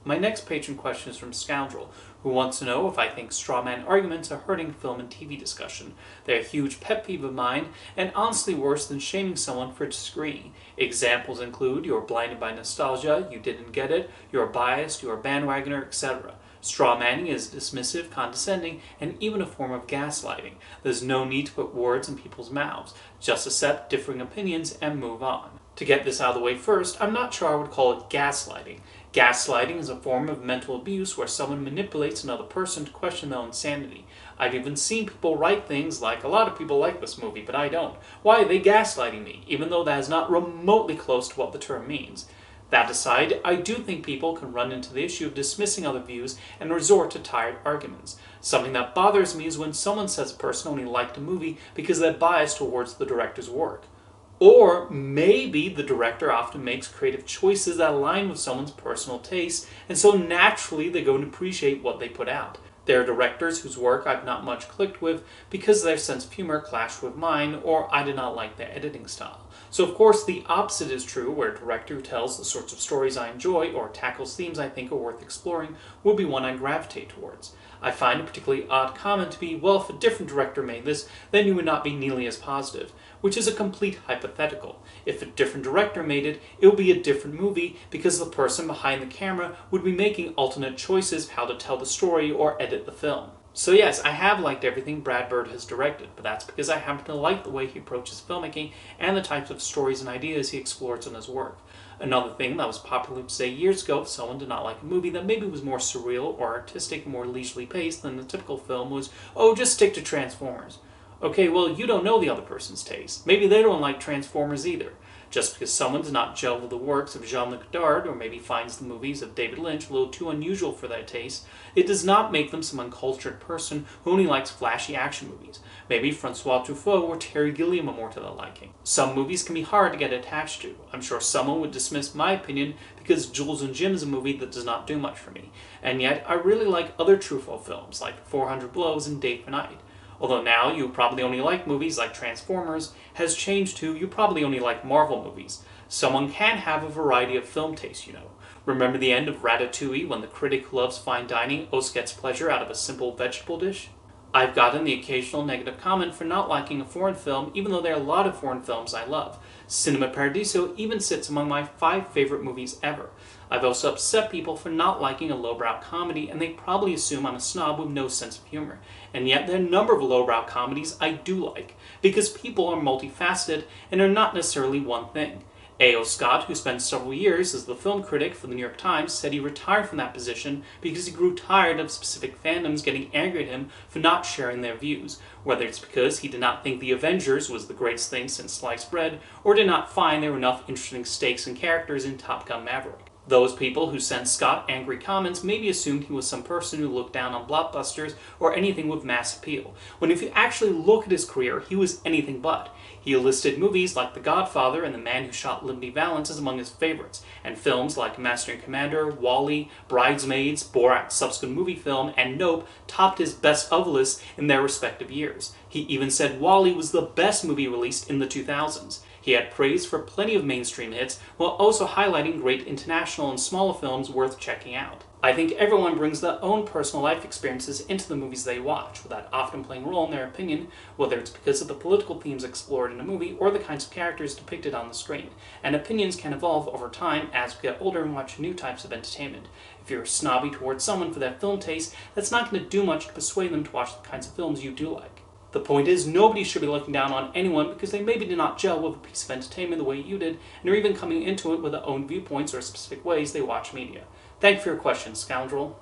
My next patron question is from Scoundrel, who wants to know if I think strawman arguments are hurting film and TV discussion. They're a huge pet peeve of mine, and honestly worse than shaming someone for disagreeing. Examples include, you're blinded by nostalgia, you didn't get it, you're biased, you're a bandwagoner, etc. Strawmanning is dismissive, condescending, and even a form of gaslighting. There's no need to put words in people's mouths. Just accept differing opinions and move on. To get this out of the way first, I'm not sure I would call it gaslighting. Gaslighting is a form of mental abuse where someone manipulates another person to question their own sanity. I've even seen people write things like, "A lot of people like this movie, but I don't. Why are they gaslighting me?" even though that is not remotely close to what the term means. That aside, I do think people can run into the issue of dismissing other views and resort to tired arguments. Something that bothers me is when someone says a person only liked a movie because they're biased towards the director's work. Or maybe the director often makes creative choices that align with someone's personal taste, and so naturally they go and appreciate what they put out. There are directors whose work I've not much clicked with because their sense of humor clashed with mine, or I did not like their editing style. So of course the opposite is true, where a director who tells the sorts of stories I enjoy or tackles themes I think are worth exploring would be one I gravitate towards. I find a particularly odd comment to be, well, if a different director made this, then you would not be nearly as positive, which is a complete hypothetical. If a different director made it, it would be a different movie because the person behind the camera would be making alternate choices of how to tell the story or edit the film. So yes, I have liked everything Brad Bird has directed, but that's because I happen to like the way he approaches filmmaking and the types of stories and ideas he explores in his work. Another thing that was popular to say years ago if someone did not like a movie that maybe was more surreal or artistic, more leisurely paced than the typical film was, "Oh, just stick to Transformers." Okay, well, you don't know the other person's taste. Maybe they don't like Transformers either. Just because someone does not gel with the works of Jean-Luc Godard, or maybe finds the movies of David Lynch a little too unusual for their taste, it does not make them some uncultured person who only likes flashy action movies. Maybe Francois Truffaut or Terry Gilliam are more to their liking. Some movies can be hard to get attached to. I'm sure someone would dismiss my opinion because Jules and Jim is a movie that does not do much for me. And yet, I really like other Truffaut films, like 400 Blows and Day for Night. Although now you probably only like movies like Transformers, has changed to you probably only like Marvel movies. Someone can have a variety of film tastes, you know. Remember the end of Ratatouille when the critic who loves fine dining also gets pleasure out of a simple vegetable dish? I've gotten the occasional negative comment for not liking a foreign film, even though there are a lot of foreign films I love. Cinema Paradiso even sits among my 5 favorite movies ever. I've also upset people for not liking a lowbrow comedy, and they probably assume I'm a snob with no sense of humor. And yet there are a number of lowbrow comedies I do like, because people are multifaceted and are not necessarily one thing. A.O. Scott, who spent several years as the film critic for the New York Times, said he retired from that position because he grew tired of specific fandoms getting angry at him for not sharing their views, whether it's because he did not think The Avengers was the greatest thing since sliced bread, or did not find there were enough interesting stakes and characters in Top Gun Maverick. Those people who sent Scott angry comments maybe assumed he was some person who looked down on blockbusters or anything with mass appeal, when if you actually look at his career, he was anything but. He listed movies like The Godfather and The Man Who Shot Liberty Valance as among his favorites, and films like Master and Commander, Wall-E, Bridesmaids, Borat's subsequent movie film, and Nope topped his best of lists in their respective years. He even said Wall-E was the best movie released in the 2000s. He had praise for plenty of mainstream hits, while also highlighting great international and smaller films worth checking out. I think everyone brings their own personal life experiences into the movies they watch, with that often playing a role in their opinion, whether it's because of the political themes explored in a movie or the kinds of characters depicted on the screen. And opinions can evolve over time as we get older and watch new types of entertainment. If you're snobby towards someone for their film taste, that's not going to do much to persuade them to watch the kinds of films you do like. The point is, nobody should be looking down on anyone because they maybe did not gel with a piece of entertainment the way you did, and are even coming into it with their own viewpoints or specific ways they watch media. Thank you for your question, Scoundrel.